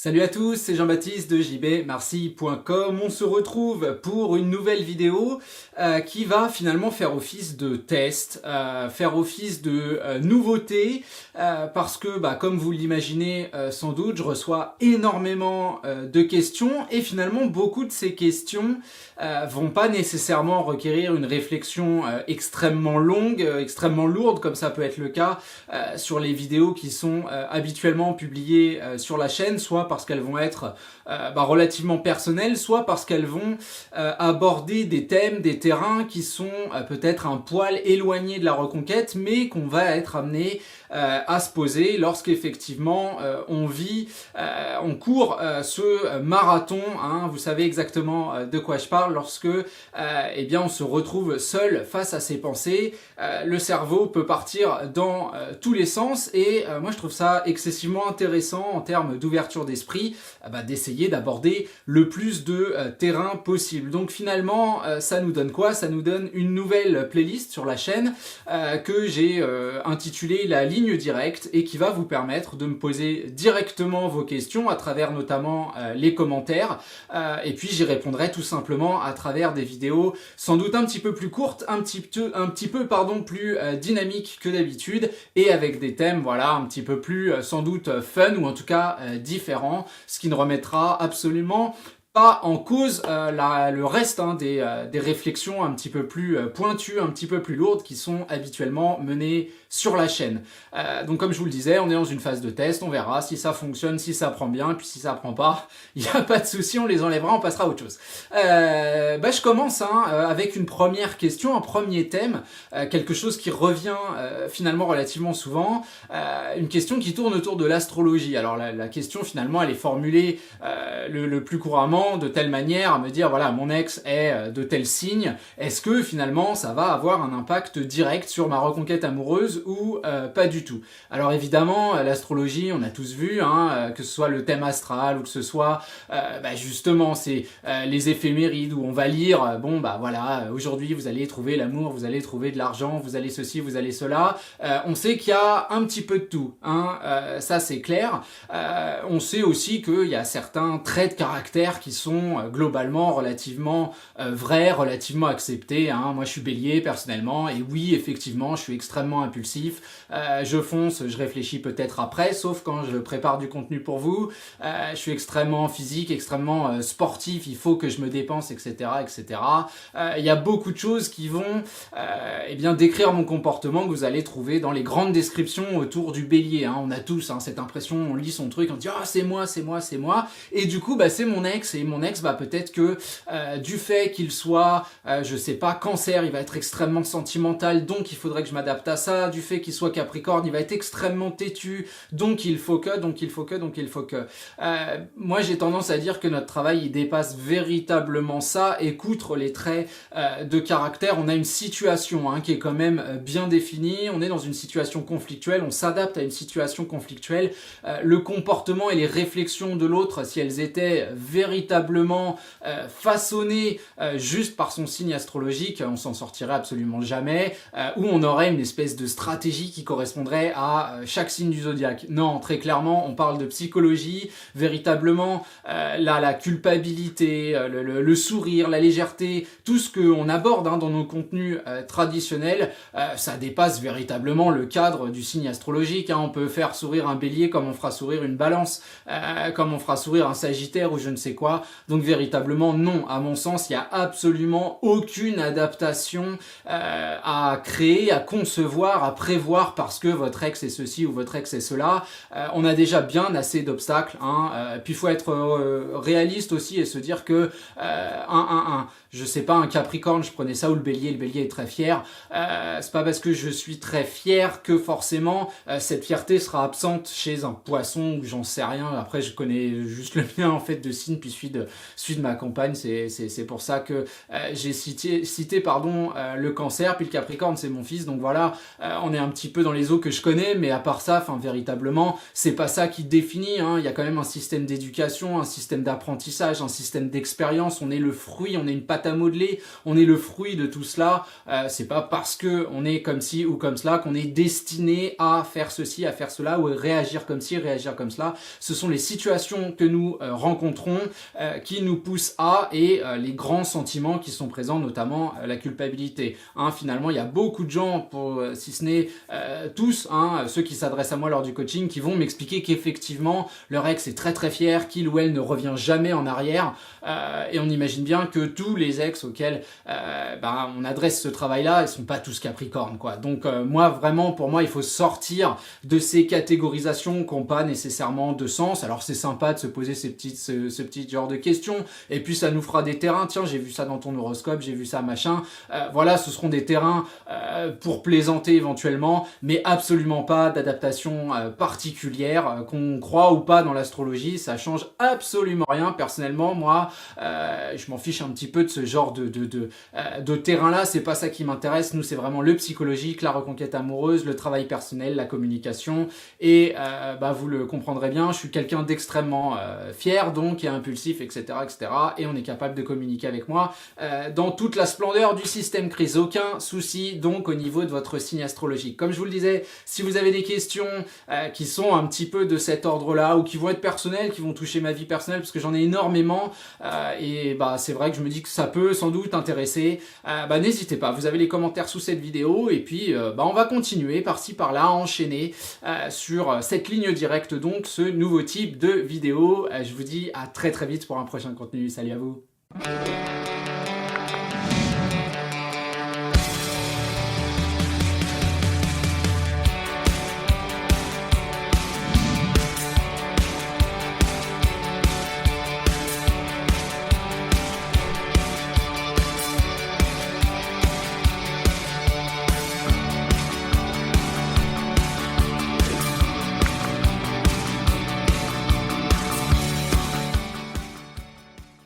Salut à tous, c'est Jean-Baptiste de jbmarcy.com. On se retrouve pour une nouvelle vidéo qui va finalement faire office de test, faire office de nouveauté, parce que comme vous l'imaginez sans doute, je reçois énormément de questions et finalement beaucoup de ces questions vont pas nécessairement requérir une réflexion extrêmement longue, extrêmement lourde, comme ça peut être le cas sur les vidéos qui sont habituellement publiées sur la chaîne, soit parce qu'elles vont être relativement personnelles, soit parce qu'elles vont aborder des thèmes, des terrains qui sont peut-être un poil éloignés de la reconquête, mais qu'on va être amené à se poser lorsqu'effectivement on court ce marathon, hein, vous savez exactement de quoi je parle, lorsque on se retrouve seul face à ses pensées, le cerveau peut partir dans tous les sens et moi je trouve ça excessivement intéressant en termes d'ouverture d'esprit, d'essayer d'aborder le plus de terrain possible. Donc finalement ça nous donne quoi? Ça nous donne une nouvelle playlist sur la chaîne que j'ai intitulée La ligne directe et qui va vous permettre de me poser directement vos questions à travers notamment les commentaires et puis j'y répondrai tout simplement à travers des vidéos sans doute un petit peu plus courtes, un petit peu plus dynamiques que d'habitude et avec des thèmes un petit peu plus sans doute fun ou en tout cas différents, ce qui ne remettra absolument pas en cause le reste des réflexions un petit peu plus pointues, un petit peu plus lourdes qui sont habituellement menées sur la chaîne. Donc comme je vous le disais, on est dans une phase de test, on verra si ça fonctionne, si ça prend bien, et puis si ça prend pas, il n'y a pas de souci, on les enlèvera, on passera à autre chose. Je commence avec une première question, un premier thème, quelque chose qui revient finalement relativement souvent, une question qui tourne autour de l'astrologie. Alors la question finalement elle est formulée le plus couramment de telle manière à me dire voilà, mon ex est de tel signe, est-ce que finalement ça va avoir un impact direct sur ma reconquête amoureuse ou pas du tout? Alors évidemment l'astrologie on a tous vu que ce soit le thème astral ou que ce soit justement c'est les éphémérides où on va lire aujourd'hui vous allez trouver l'amour, vous allez trouver de l'argent, vous allez ceci, vous allez cela, on sait qu'il y a un petit peu de tout, ça c'est clair. On sait aussi qu'il y a certains traits de caractère qui sont globalement relativement vrais, relativement acceptés. Moi je suis bélier personnellement et oui effectivement je suis extrêmement impulsif, je fonce, je réfléchis peut-être après, sauf quand je prépare du contenu pour vous, je suis extrêmement physique, extrêmement sportif, il faut que je me dépense, etc. etc. Il y a beaucoup de choses qui vont décrire mon comportement que vous allez trouver dans les grandes descriptions autour du bélier. On a tous cette impression, on lit son truc, on dit c'est moi, c'est moi, c'est moi, et du coup c'est mon ex, et mon ex peut-être que du fait qu'il soit je sais pas, cancer, il va être extrêmement sentimental, donc il faudrait que je m'adapte à ça, du fait qu'il soit capricorne, il va être extrêmement têtu, donc il faut que moi j'ai tendance à dire que notre travail il dépasse véritablement ça, et qu'outre les traits de caractère, on a une situation qui est quand même bien définie, on est dans une situation conflictuelle, on s'adapte à une situation conflictuelle, le comportement et les réflexions de l'autre, si elles étaient véritablement façonnées juste par son signe astrologique, on s'en sortirait absolument jamais, ou on aurait une espèce de stratégie qui correspondrait à chaque signe du zodiaque. Non, très clairement, on parle de psychologie, véritablement la culpabilité, le sourire, la légèreté, tout ce qu'on aborde dans nos contenus traditionnels, ça dépasse véritablement le cadre du signe astrologique. On peut faire sourire un bélier comme on fera sourire une balance, comme on fera sourire un sagittaire ou je ne sais quoi. Donc véritablement non, à mon sens il n'y a absolument aucune adaptation à créer, à concevoir, à prévoir parce que votre ex est ceci ou votre ex est cela. On a déjà bien assez d'obstacles, puis il faut être réaliste aussi et se dire que je sais pas, un capricorne, je prenais ça, ou le bélier est très fier, c'est pas parce que je suis très fier que forcément cette fierté sera absente chez un poisson ou j'en sais rien, après je connais juste le mien en fait de signe puis celui celui de ma compagne. C'est pour ça que j'ai cité le Cancer, puis le Capricorne, c'est mon fils. Donc voilà, on est un petit peu dans les eaux que je connais, mais à part ça, enfin véritablement, c'est pas ça qui définit. Hein. Il y a quand même un système d'éducation, un système d'apprentissage, un système d'expérience. On est le fruit, on est une pâte à modeler, on est le fruit de tout cela. C'est pas parce que on est comme ci ou comme cela qu'on est destiné à faire ceci, à faire cela, ou à réagir comme ci, réagir comme cela. Ce sont les situations que nous rencontrons qui nous poussent à, et les grands sentiments qui sont présents, notamment la culpabilité. Hein, finalement, il y a beaucoup de gens, si ce n'est tous, hein, ceux qui s'adressent à moi lors du coaching, qui vont m'expliquer qu'effectivement, leur ex est très très fier, qu'il ou elle ne revient jamais en arrière, et on imagine bien que tous les ex auxquels on adresse ce travail-là, ils sont pas tous Capricornes, quoi. Donc moi, vraiment, pour moi, il faut sortir de ces catégorisations qui n'ont pas nécessairement de sens. Alors c'est sympa de se poser ce petit genre de questions, et puis ça nous fera des terrains. Tiens, j'ai vu ça dans ton horoscope, j'ai vu ça, machin. Voilà, ce seront des terrains pour plaisanter éventuellement, mais absolument pas d'adaptation particulière, qu'on croit ou pas dans l'astrologie. Ça change absolument rien. Personnellement, moi, je m'en fiche un petit peu de ce genre de terrain-là. C'est pas ça qui m'intéresse. Nous, c'est vraiment le psychologique, la reconquête amoureuse, le travail personnel, la communication. Et vous le comprendrez bien, je suis quelqu'un d'extrêmement fier, donc, et impulsif, etc., etc. Et on est capable de communiquer avec moi dans toute la splendeur du système crise. Aucun souci, donc, au niveau de votre signe astrologique. Comme je vous le disais, si vous avez des questions qui sont un petit peu de cet ordre-là, ou qui vont être personnelles, qui vont toucher ma vie personnelle, parce que j'en ai énormément, et c'est vrai que je me dis que ça peut sans doute intéresser, n'hésitez pas, vous avez les commentaires sous cette vidéo, et puis on va continuer par-ci par-là à enchaîner sur cette ligne directe, donc ce nouveau type de vidéo. Je vous dis à très très vite pour un prochain contenu. Salut à vous.